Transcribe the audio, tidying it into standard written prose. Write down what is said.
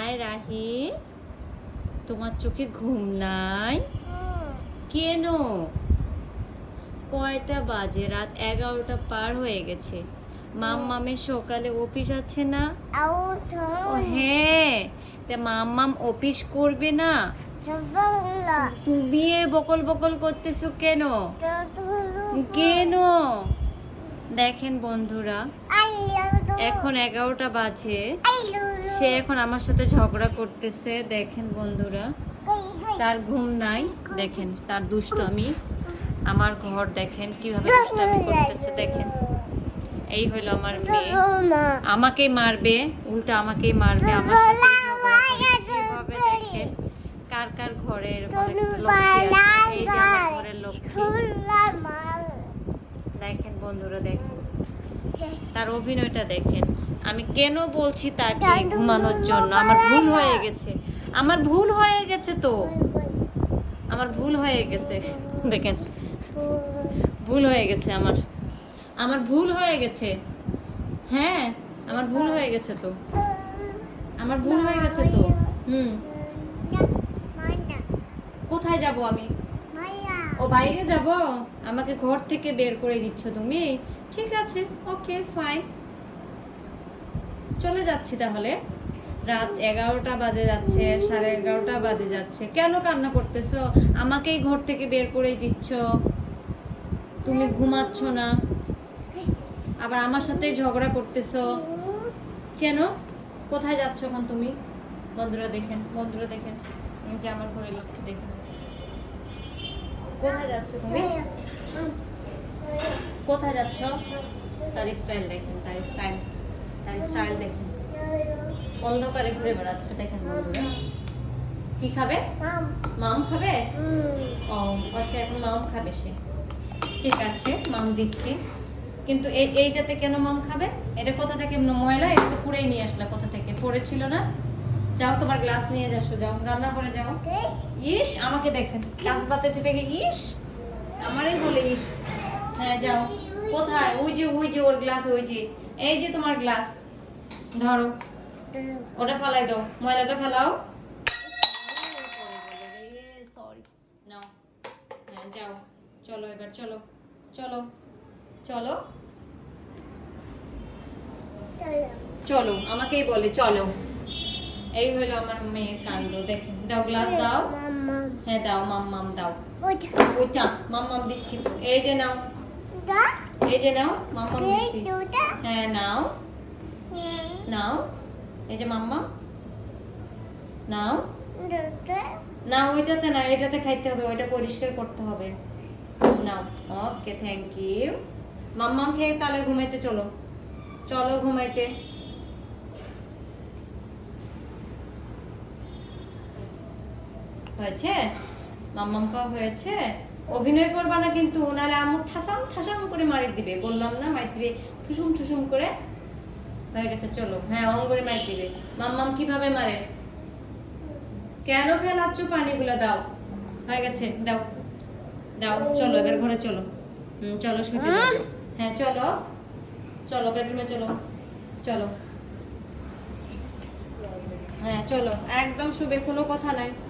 High Rahi, তোমার চোখে ঘুম নাই কেন? কয়টা বাজে? রাত 11টা পার হয়ে গেছে। মাম্মামের সকালে অফিস আছে না? ও হ্যাঁ, তা মাম্মাম অফিস করবে না? তুমি বকল বকল করতেছো কেন? কেন? দেখেন বন্ধুরা, এখন 11টা বাজে, সে এখন আমার সাথে ঝগড়া করতেছে। দেখেন বন্ধুরা, তার ঘুম নাই। দেখেন তার দুষ্টামি। আমার ঘর দেখেন কিভাবে দুষ্টামি করতেছে। দেখেন, এই হলো আমার মেয়ে। আমাকেই মারবে, উল্টা আমাকেই মারবে। আমার সাথে ঝগড়া করে কিভাবে। দেখেন কার কার ঘরে এরকম একটা লক্ষ্মী আছে। এই যে আমার ঘরের লক্ষ্মী। দেখেন বন্ধুরা, দেখেন তার অভিনয়টা দেখেন। আমি কেন বলছি তাকে ঘুমানোর জন্য? আমার ভুল হয়ে গেছে, আমার ভুল হয়ে গেছে তো, আমার ভুল হয়ে গেছে। দেখেন ভুল হয়ে গেছে আমার, আমার ভুল হয়ে গেছে। হ্যাঁ আমার ভুল হয়ে গেছে তো, আমার ভুল হয়ে গেছে তো। কোথায় যাব আমি? ও বাইরে যাব? আমাকে ঘর থেকে বের করে দিচ্ছ তুমি? ঠিক আছে, ওকে ফাইন, চলে যাচ্ছি তাহলে। রাত 11টা বাজে যাচ্ছে, 11:30 বাজে যাচ্ছে। কেন কান্না করতেছো? আমাকেই ঘর থেকে বের করে দিচ্ছ, তুমি ঘুমাচ্ছ না, আবার আমার সাথেই ঝগড়া করতেছো কেন? কোথায় যাচ্ছ এখন তুমি? বন্ধুরা দেখেন, বন্ধুরা দেখেন, এই যে আমার ঘরের লক্ষ্য দেখেন। কোথায় যাচ্ছ তুমি? কোথায় যাচ্ছ? তার স্টাইল দেখেন, তার স্টাইল, তার স্টাইল দেখেন। অন্ধকারে ঘুরে বেড়াচ্ছে। দেখেন বন্ধুরা, কি খাবে? মাম খাবে? ও আচ্ছা, এখন মাম খাবে সে। ঠিক আছে, মাম দিচ্ছি। কিন্তু এইটাতে কেন মাম খাবে? এটা কোথা থেকে ময়লা? এটা তো পুরেই নিয়ে আসলা কোথা থেকে? পড়েছিল না? যাও তোমার গ্লাস নিয়ে যাসো, যাও রান্নাঘরে যাও। ইস আমাকে দেখছেন গ্লাস বাতে চেপে ইস, আমারই বলে ইস। হ্যাঁ যাও। কোথায়? ওই যে, ওই যে ওর গ্লাস, ওই যে, এই যে তোমার গ্লাস, ধরো ওটা ফেলাই দাও, ময়লাটা ফেলাও। সরি, নাও। হ্যাঁ যাও, চলো এবার, চলো চলো চলো চলো, আমাকেই বলে চলো। এই হলো আমার মেয়ের কাণ্ড। দেখেন, দাও গ্লাস দাও। হ্যাঁ দাও, মাম্মাম দাও। ওইটা মাম্মাম দিচ্ছি তো। এই যে নাও, এই যে নাও, মাম্মাম দিচ্ছি। হ্যাঁ নাও, নাও, এই যে মাম্মা নাও। না ওইটাতে না, এটাতে খাইতে হবে, ওইটা পরিষ্কার করতে হবে। নাও, ওকে থ্যাংক ইউ। মাম্মাম খেয়ে তাহলে ঘুমাইতে চলো, চলো ঘুমাইতে। হয়েছে? মাম্মাম খাওয়া হয়েছে? অভিনয় করবা না কিন্তু, নাহলে আম্মু ঠাসাম ঠাসাম করে মারি দিবে। বললাম না, মারি দিবে ঠুসুম ঠুসুম করে। হয়ে গেছে, চলো। হ্যাঁ অঙ্গ করে মারি দিবে। মাম্মাম কিভাবে মারে? কেন ফেলাচ্ছ পানিগুলো? দাও, হয়ে গেছে, দাও দাও। চলো এবার ঘরে চলো। চলো শুতে যাও। হ্যাঁ চলো, চলো বেডরুমে চলো, চলো। হ্যাঁ চলো, একদম শুবে, কোনো কথা নাই।